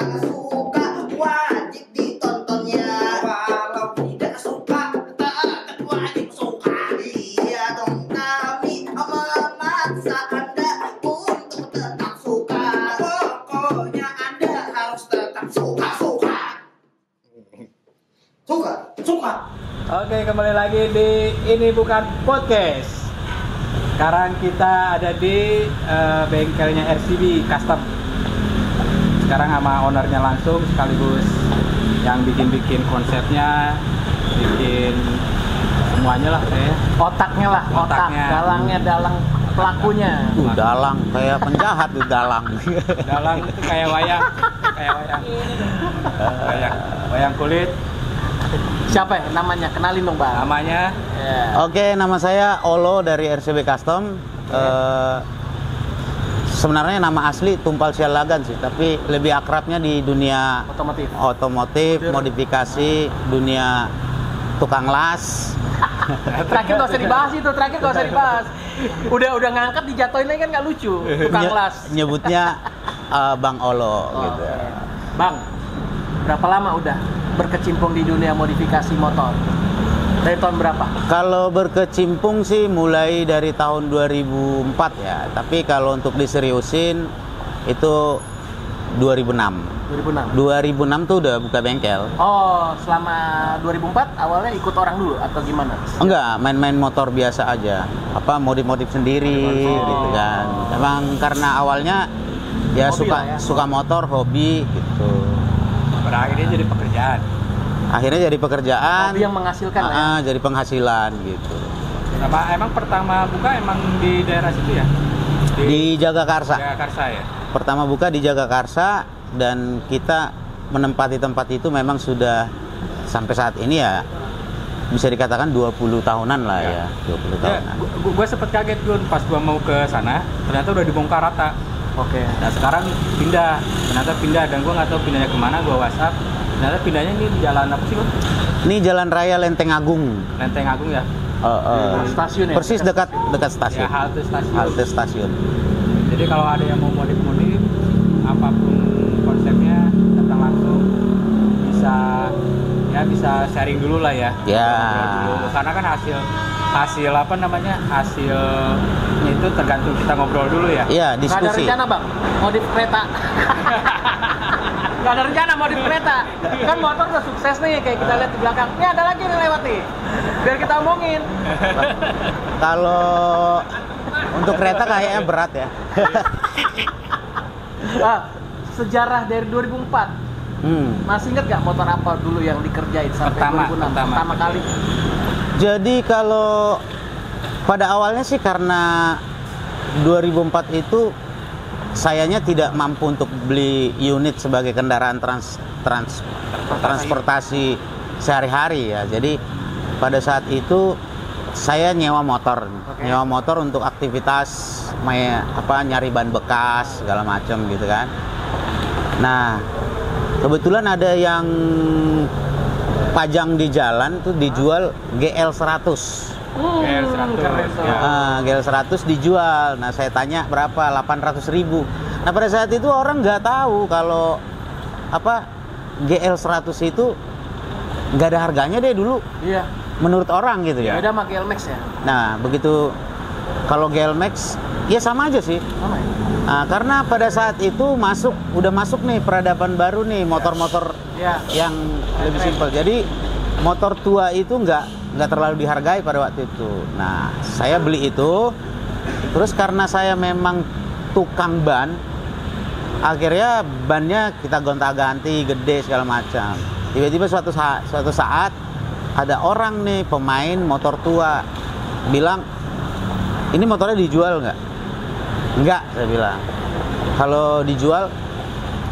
suka wajib ditontonnya. Walau tidak suka tetap wajib suka. Iya dong, kami memaksa Anda untuk tetap suka. Pokoknya Anda harus tetap suka. Suka. Oke, kembali lagi di Ini Bukan Podcast. Sekarang kita ada di bengkelnya RCB Custom. Sekarang sama ownernya langsung, sekaligus yang bikin konsepnya, bikin semuanya lah kayak Otaknya, dalangnya, dalang pelakunya. Dalang kayak penjahat tuh dalang. dalang itu kayak wayang kulit. Siapa ya namanya? Kenalin dong, Bang. Namanya Ya. Oke, nama saya Olo dari RCB Custom. Sebenarnya nama asli Tumpal Sialagan sih, tapi lebih akrabnya di dunia otomotif, modifikasi, dunia tukang las. Terakhir gak usah dibahas. Udah ngangkat dijatuhin lagi kan nggak lucu. Tukang las. Nyebutnya Bang Olo gitu. Bang, berapa lama udah berkecimpung di dunia modifikasi motor? Dari tahun berapa? Kalau berkecimpung sih mulai dari tahun 2004 ya, tapi kalau untuk diseriusin itu 2006. 2006 tuh udah buka bengkel. Oh, selama 2004 awalnya ikut orang dulu atau gimana? Enggak, main-main motor biasa aja. Modif-modif sendiri gitu kan. Emang karena awalnya ya hobi suka motor, hobi gitu. berakhirnya jadi pekerjaan. Akhirnya jadi pekerjaan. Hobi yang menghasilkan jadi penghasilan gitu. Emang pertama buka emang di daerah situ ya? Di Jagakarsa. Jagakarsa ya? Pertama buka di Jagakarsa, dan kita menempati tempat itu memang sudah sampai saat ini ya bisa dikatakan 20 tahunan lah ya. 20 tahunan. Gue sempet kaget Gun pas gue mau ke sana, ternyata udah dibongkar rata. Oke. Nah sekarang ternyata pindah, dan gue nggak tahu pindahnya kemana. Gue WhatsApp, ternyata pindahnya ini di jalan apa sih Gun? Ini Jalan Raya Lenteng Agung. Lenteng Agung ya? Stasiun ya? Persis dekat stasiun. Ya, halte stasiun. Jadi kalau ada yang mau modif-modif, apapun konsepnya, datang langsung, bisa sharing dulu lah ya. Ya. Dulu. Karena kan hasilnya itu tergantung kita ngobrol dulu ya. Iya, Nggak ada diskusi. rencana, Bang, modif kereta. Nggak ada rencana modif kereta. Kan motor udah sukses nih, kayak kita lihat di belakang. Ini ada lagi yang lewat nih. Biar kita omongin. Kalau untuk kereta kayaknya berat ya. Sejarah dari 2004. Masih inget nggak motor apa dulu yang dikerjain sampai 2006? Pertama kali. Jadi kalau pada awalnya sih karena 2004 itu sayanya tidak mampu untuk beli unit sebagai kendaraan transportasi sehari-hari ya. Jadi pada saat itu saya nyewa motor untuk aktivitas nyari ban bekas segala macam gitu kan. Nah, kebetulan ada yang pajang di jalan tuh dijual GL100. GL100 dijual. Nah, saya tanya berapa? 800.000. Nah, pada saat itu orang nggak tahu kalau GL100 itu nggak ada harganya deh dulu. Iya. Menurut orang gitu ya. Beda sama GLMax ya. Nah, begitu kalau GLMax ya sama aja sih. Sama ya? Nah, karena pada saat itu udah masuk nih peradaban baru nih, motor-motor yang lebih simpel. Jadi motor tua itu nggak terlalu dihargai pada waktu itu. Nah, saya beli itu, terus karena saya memang tukang ban, akhirnya bannya kita gonta-ganti, gede segala macam. Tiba-tiba suatu saat ada orang nih, pemain motor tua, bilang, ini motornya dijual nggak? Enggak, saya bilang. Kalau dijual,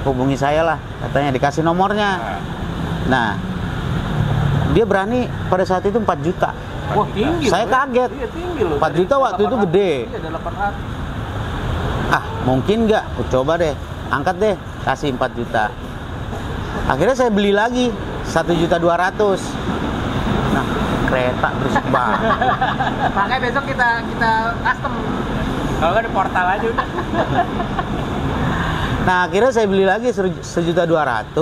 hubungi saya lah, katanya dikasih nomornya. Nah, dia berani pada saat itu 4 juta. Wah, tinggi. Saya kaget. Iya, tinggi loh. 4 juta waktu itu gede. Iya, ada 800. Mungkin nggak? Coba deh, angkat deh, kasih 4 juta. Akhirnya saya beli lagi 1.200.000. Nah, kereta berisik banget. Makanya besok kita custom. Kalau nggak di portal aja udah. Nah akhirnya saya beli lagi 1.200.000.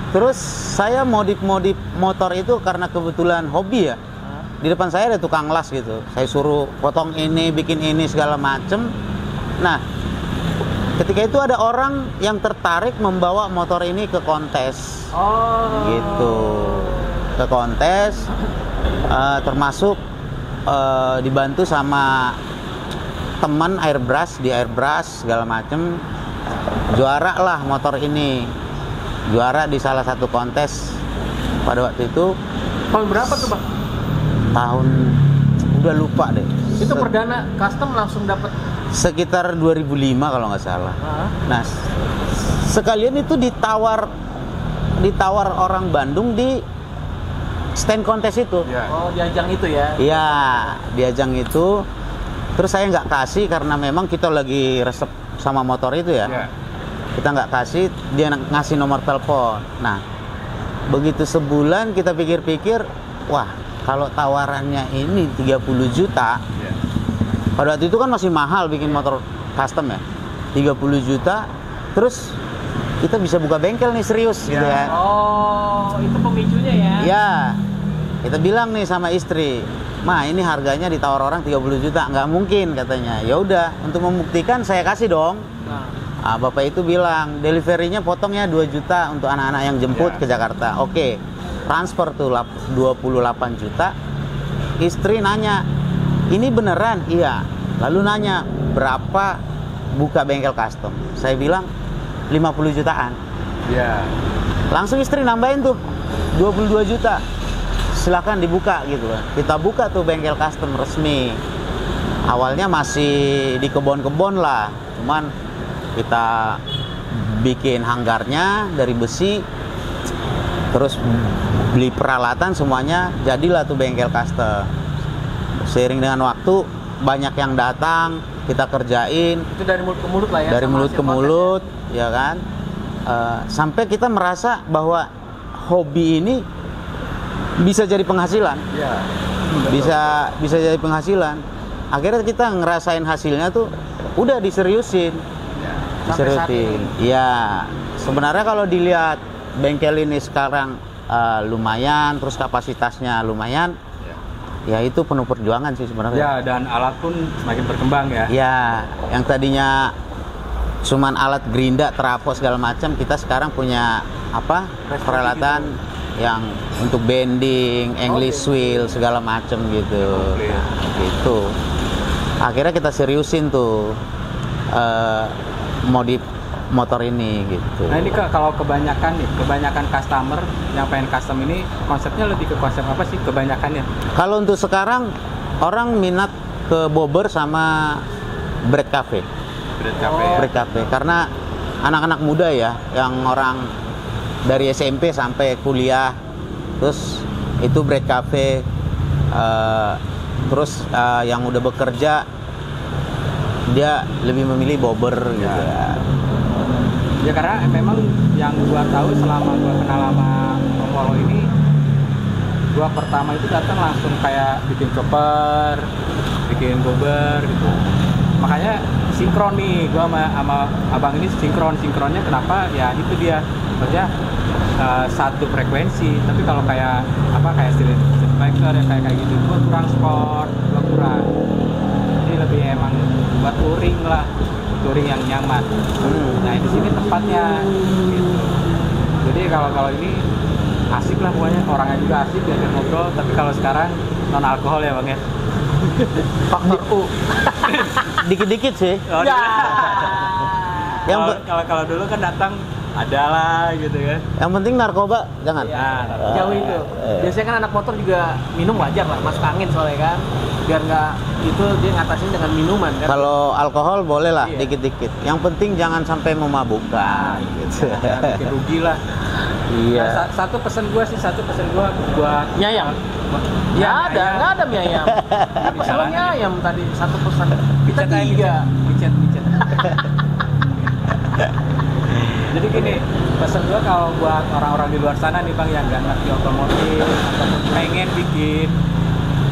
Terus saya modif motor itu karena kebetulan hobi ya. Di depan saya ada tukang las gitu. Saya suruh potong ini, bikin ini segala macem. Nah, ketika itu ada orang yang tertarik membawa motor ini ke kontes. Gitu. Ke kontes, termasuk dibantu sama teman airbrush segala macem. Juara lah motor ini. Juara di salah satu kontes pada waktu itu. Tahun berapa tuh Bang? Tahun udah lupa deh. Itu perdana custom langsung dapat sekitar 2005 kalau nggak salah. Nah, sekalian itu ditawar orang Bandung di stand kontes itu. Oh, di ajang itu ya? Iya, di ajang itu. Terus saya nggak kasih karena memang kita lagi resep sama motor itu ya. Kita nggak kasih, dia ngasih nomor telepon. Nah, begitu sebulan kita pikir-pikir, wah kalau tawarannya ini 30 juta, pada waktu itu kan masih mahal bikin motor custom ya, 30 juta, terus kita bisa buka bengkel nih serius gitu kan. Oh, itu pemicunya ya? Iya, kita bilang nih sama istri, "Ma, ini harganya ditawar orang 30 juta, nggak mungkin," katanya. Ya udah, untuk membuktikan saya kasih dong. Nah, bapak itu bilang, deliverynya potongnya 2 juta untuk anak-anak yang jemput ke Jakarta. Oke, transfer tuh 28 juta. Istri nanya, "Ini beneran?" Iya. Lalu nanya, "Berapa buka bengkel custom?" Saya bilang 50 jutaan. Langsung istri nambahin tuh 22 juta. Silakan dibuka gitu kan. Kita buka tuh bengkel custom resmi. Awalnya masih di kebon-kebon lah, cuman kita bikin hanggarnya dari besi, terus beli peralatan semuanya, jadilah tuh bengkel custom. Seiring dengan waktu banyak yang datang, kita kerjain. Itu dari mulut ke mulut lah ya? Dari mulut ke mulut, ya kan. Sampai kita merasa bahwa hobi ini bisa jadi penghasilan. Bisa jadi penghasilan. Akhirnya kita ngerasain hasilnya tuh udah diseriusin. Iya. Sebenarnya kalau dilihat bengkel ini sekarang lumayan, terus kapasitasnya lumayan. Ya itu penuh perjuangan sih sebenarnya. Ya, dan alat pun semakin berkembang ya. Ya, yang tadinya cuman alat gerinda, trafo segala macam, kita sekarang punya peralatan yang untuk bending, English wheel segala macam gitu. Nah, gitu. Akhirnya kita seriusin tuh modif motor ini gitu. Nah ini Kak, kalau kebanyakan customer yang pengen custom ini konsepnya lebih ke konsep apa sih kebanyakannya? Kalau untuk sekarang orang minat ke bobber sama bread cafe. Bread cafe karena anak-anak muda ya, yang orang dari SMP sampai kuliah, terus itu bread cafe, terus yang udah bekerja dia lebih memilih bobber gitu ya. Ya karena memang yang gua tahu selama gua kenal sama Om Polo ini, gua pertama itu datang langsung kayak bikin chopper, bikin bobber gitu. Makanya sinkron nih, gua sama abang ini sinkronnya kenapa? Ya itu dia, maksudnya satu frekuensi. Tapi kalau kayak street biker ya kayak gitu, gua kurang sport, gua kurang. Jadi lebih emang buat touring lah. Touring yang nyaman. Nah di sini tempatnya gitu. Jadi kalau ini asik lah pokoknya, orangnya juga asik, diajak ngobrol. Tapi kalau sekarang non alkohol ya Bang ya. Faktor U. Dikit-dikit sih. Ya. Kalau dulu kan datang adalah gitu kan. Yang penting narkoba jangan. Ya, jauh itu. Biasanya kan anak motor juga minum wajar lah, masuk angin soalnya kan. Biar nggak itu dia ngatasin dengan minuman kan. Kalau alkohol boleh lah dikit-dikit. Yang penting jangan sampai memabukkan. Gitu. Bikin rugi lah. Iya. Nah, satu pesan gua buat mie ayam. Ya nggak ada mie ayam. Pesan mie ayam tadi satu pesan. Kita tiga. Picet. Jadi gini, pesan gua kalau buat orang-orang di luar sana nih Bang yang nggak ngerti otomotif ataupun pengen bikin,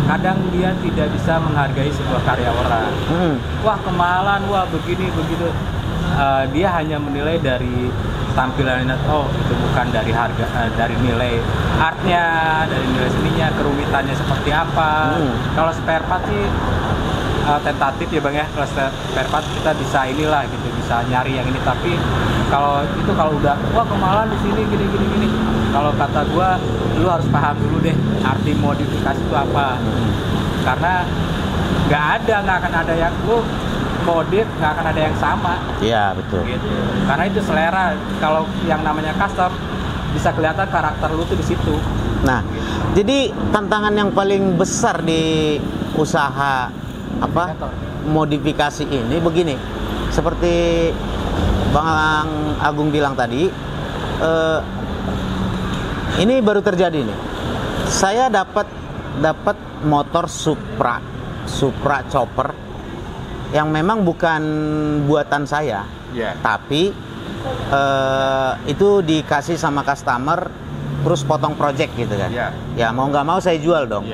kadang dia tidak bisa menghargai sebuah karya orang. Wah kemahalan, wah begini begitu. dia hanya menilai dari tampilannya, oh itu bukan dari harga, dari nilai artnya, dari nilai seninya, kerumitannya seperti apa. Kalau spare part sih tentatif ya bang ya, kalau spare part kita bisa inilah gitu, bisa nyari yang ini. Tapi kalau udah wah kemahalan di sini gini, kalau kata gua lu harus paham dulu deh arti modifikasi itu apa. Karena nggak akan ada yang lu modif, nggak akan ada yang sama. Iya betul. Gitu. Karena itu selera. Kalau yang namanya custom bisa kelihatan karakter lu tuh di situ. Nah, jadi tantangan yang paling besar di usaha modifikasi ini begini. Seperti Bang Agung bilang tadi, ini baru terjadi nih. Saya dapat motor Supra chopper yang memang bukan buatan saya, tapi itu dikasih sama customer terus potong project gitu kan. Ya mau nggak mau saya jual dong.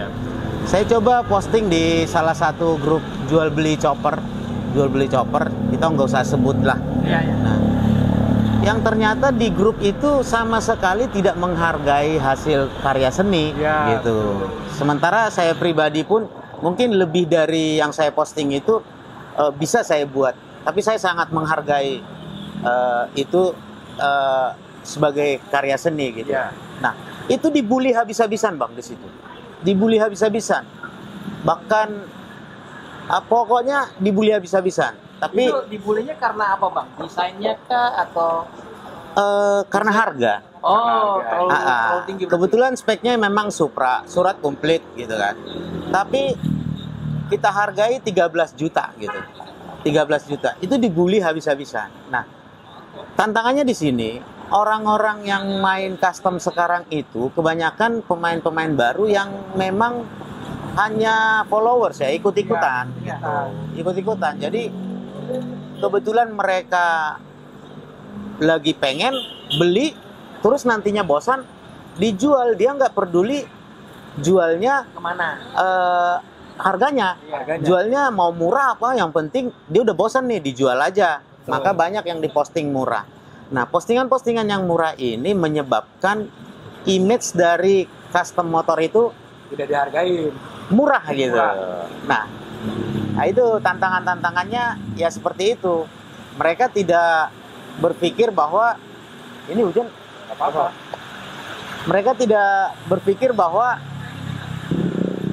Saya coba posting di salah satu grup jual beli chopper, kita nggak usah sebut lah. Nah, yang ternyata di grup itu sama sekali tidak menghargai hasil karya seni gitu. Sementara saya pribadi pun mungkin lebih dari yang saya posting itu bisa saya buat, tapi saya sangat menghargai itu sebagai karya seni gitu. Nah, itu dibully habis-habisan bang di situ, dibully habis-habisan, bahkan pokoknya dibully habis-habisan. Tapi itu dibulinya karena apa bang? Desainnya kah atau karena harga? Terlalu tinggi. Kebetulan speknya memang Supra, surat komplit gitu kan. Tapi kita hargai 13 juta gitu. 13 juta. Itu dibully habis-habisan. Nah, tantangannya di sini, orang-orang yang main custom sekarang itu kebanyakan pemain-pemain baru yang memang hanya followers ya, ikut-ikutan. Ikut-ikutan. Jadi kebetulan mereka lagi pengen beli, terus nantinya bosan, dijual. Dia nggak peduli jualnya kemana, harganya. Jualnya mau murah apa, yang penting dia udah bosan nih, dijual aja. Maka banyak yang diposting murah. Nah, postingan-postingan yang murah ini menyebabkan image dari custom motor itu tidak dihargai, murah gitu. Nah, itu tantangannya ya seperti itu. Mereka tidak berpikir bahwa ini hujan apa-apa. Mereka tidak berpikir bahwa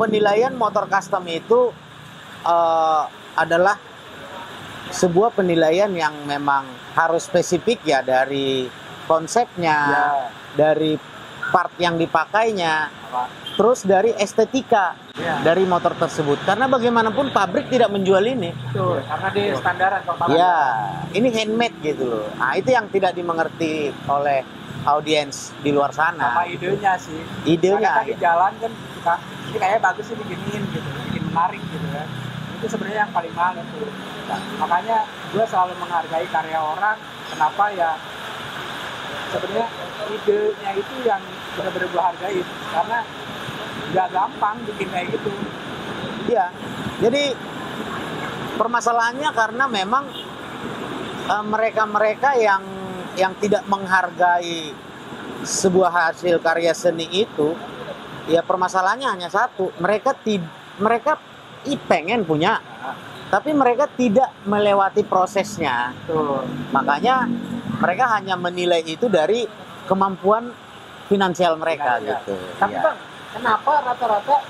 penilaian motor custom itu adalah sebuah penilaian yang memang harus spesifik ya, dari konsepnya, dari part yang dipakainya, terus dari estetika dari motor tersebut. Karena bagaimanapun pabrik tidak menjual ini. Betul, karena di standaran kalau ini handmade gitu loh. Nah, itu yang tidak dimengerti oleh audiens di luar sana. Sama idenya sih. Idenya. Di jalan kan ini kayaknya bagus sih diginiin gitu, bikin menarik gitu kan. Itu sebenarnya yang paling mahal itu. Nah, makanya gue selalu menghargai karya orang. Kenapa ya? Sebenarnya idenya itu yang benar-benar gue hargai, karena nggak gampang bikin kayak gitu. Iya, jadi permasalahannya karena memang mereka-mereka yang tidak menghargai sebuah hasil karya seni itu, ya permasalahannya hanya satu, mereka pengen punya, tapi mereka tidak melewati prosesnya. Makanya mereka hanya menilai itu dari kemampuan finansial mereka gitu. Tapi bang, kenapa rata-rata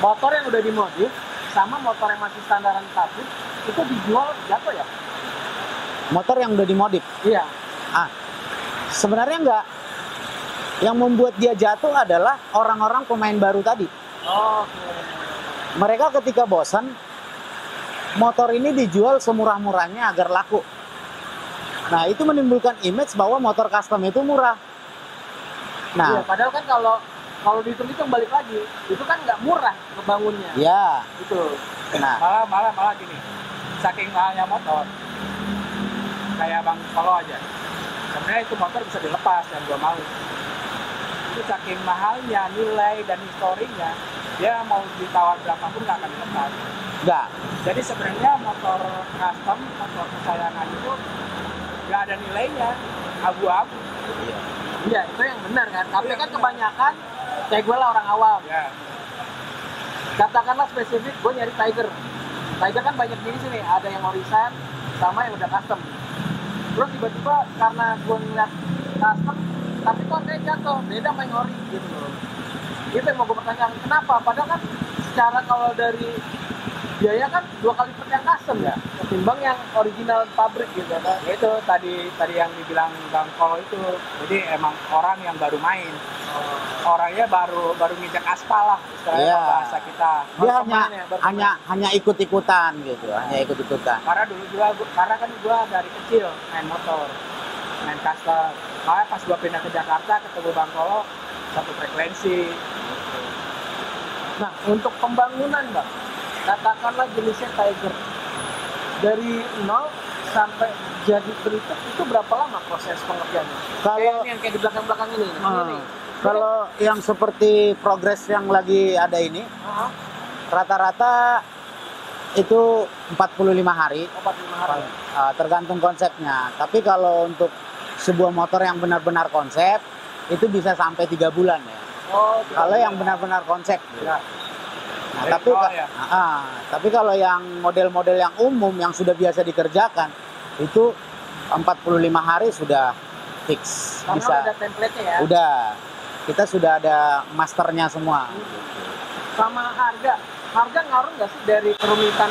motor yang udah dimodif sama motor yang masih standaran pabrik itu dijual jatuh ya? Motor yang udah dimodif? Iya. Sebenarnya enggak. Yang membuat dia jatuh adalah orang-orang pemain baru tadi. Mereka ketika bosan, motor ini dijual semurah-murahnya agar laku. Nah, itu menimbulkan image bahwa motor custom itu murah. Nah, iya, padahal kan kalau dihitung-hitung balik lagi, itu kan nggak murah ngebangunnya. Ya. Itu. Nah, malah gini. Saking mahalnya motor, kayak Bang Polo aja. Sebenarnya itu motor bisa dilepas, yang gua mau. Itu saking mahalnya nilai dan historinya, dia mau ditawar berapapun nggak akan dilepas. enggak. Jadi sebenarnya motor custom, motor kesayangan itu nggak ada nilainya, abu-abu. Iya, itu yang benar kan. Tapi kan kebanyakan kayak gue lah orang awam. Ya. Katakanlah spesifik, gue nyari Tiger. Tiger kan banyak jenis nih, ada yang orisan sama yang udah custom. Terus tiba-tiba karena gue ngeliat custom, tapi kok kayak jatuh, beda sama yang ori gitu loh. Itu yang mau gue pertanyakan, kenapa? Padahal kan secara kalau dari biaya kan 2 kali lipat yang custom ya, ketimbang yang original pabrik gitu kan. Ya itu tadi yang dibilang Bang Kolo itu. Jadi emang orang yang baru main. Orangnya baru nginjak aspal lah istilahnya Iya. bahasa kita. Dia Baru pemain ya, baru hanya ikut-ikutan gitu, hanya ikut-ikutan. Karena dulu karena kan gua dari kecil main motor, main custom. Makanya pas gua pindah ke Jakarta ketemu Bang Kolo satu frekuensi. Nah, untuk pembangunan, Bang, katakanlah jenisnya Tiger. Dari 0 sampai jadi berikut itu berapa lama proses pengerjaannya? Kalau Ini yang kayak di belakang-belakang ini. Ini. kalau yang seperti progres yang lagi ada ini, Heeh. rata-rata itu 45 hari, 45 hari. tergantung konsepnya. Tapi kalau untuk sebuah motor yang benar-benar konsep, itu bisa sampai 3 bulan ya. Oh, Kalau yang benar-benar konsep. Ya. Nah, Dari tapi nol ya? tapi kalau yang model-model yang umum yang sudah biasa dikerjakan itu 45 hari sudah fix. Karena Bisa. udah template-nya ya. Udah. Kita sudah ada masternya semua. Sama harga. Harga ngaruh nggak sih dari kerumitan?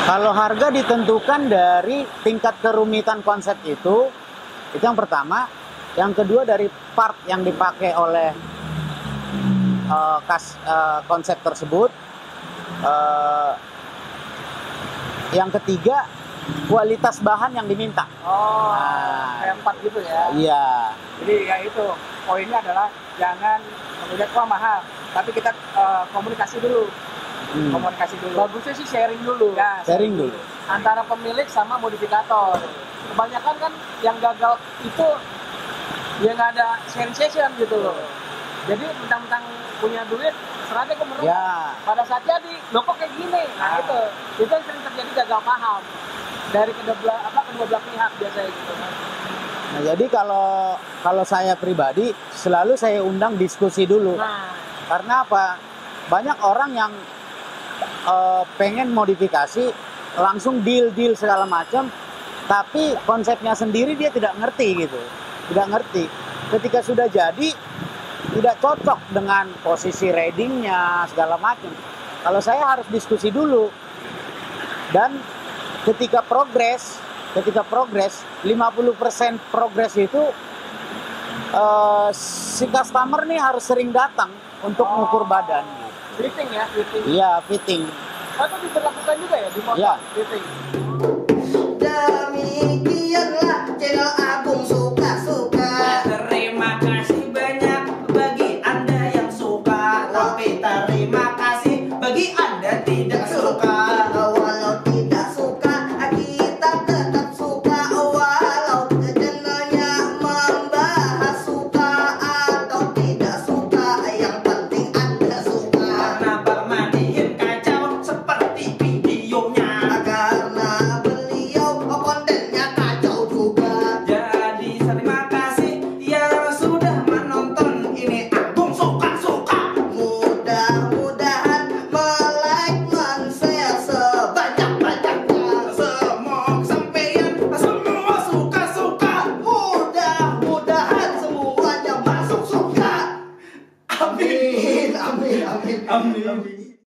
Kalau harga ditentukan dari tingkat kerumitan konsep itu yang pertama. Yang kedua dari part yang dipakai oleh konsep tersebut. Yang ketiga kualitas bahan yang diminta. Oh, Nah. kayak 4 gitu ya. Iya. Jadi ya itu poinnya adalah jangan melihat wah mahal, tapi kita komunikasi dulu. Komunikasi dulu. Bagusnya sih sharing dulu. Ya, Sharing dulu. Antara pemilik sama modifikator. Kebanyakan kan yang gagal itu ya nggak ada sharing session gitu loh. Jadi mentang-mentang punya duit, serahnya ke mereka. Ya. Pada saat jadi, lo kok kayak gini? Nah itu yang sering terjadi gagal paham dari kedua belah pihak biasanya gitu kan. Nah, jadi kalau saya pribadi selalu saya undang diskusi dulu. Nah, Karena apa? Banyak orang yang pengen modifikasi langsung deal segala macam, tapi konsepnya sendiri dia tidak ngerti gitu. Tidak ngerti. Ketika sudah jadi tidak cocok dengan posisi ridingnya segala macam. Kalau saya harus diskusi dulu. Dan ketika progres 50% progres itu si customer nih harus sering datang untuk mengukur badan gitu. fitting ya, fitting. Iya, fitting. Atau diberlakukan juga ya di motor Iya. fitting. Demikianlah channel Agung Suka-Suka. Terima kasih banyak bagi Anda yang suka, tapi terima kasih bagi Anda tidak suka. Walau tidak suka, kita tetap suka. Walau channelnya membahas suka atau tidak suka, yang penting Anda suka. Karena bermatiin kacau seperti videonya. Karena beliau kontennya kacau juga. Jadi terima kasih yang sudah menonton. Ini Agung Suka-Suka. Mudah-mudahan melike, men-share sebanyak-banyaknya. Semoga sampeyan semua suka-suka. Mudah-mudahan semuanya masuk surga. Amin, amin, amin, Amin.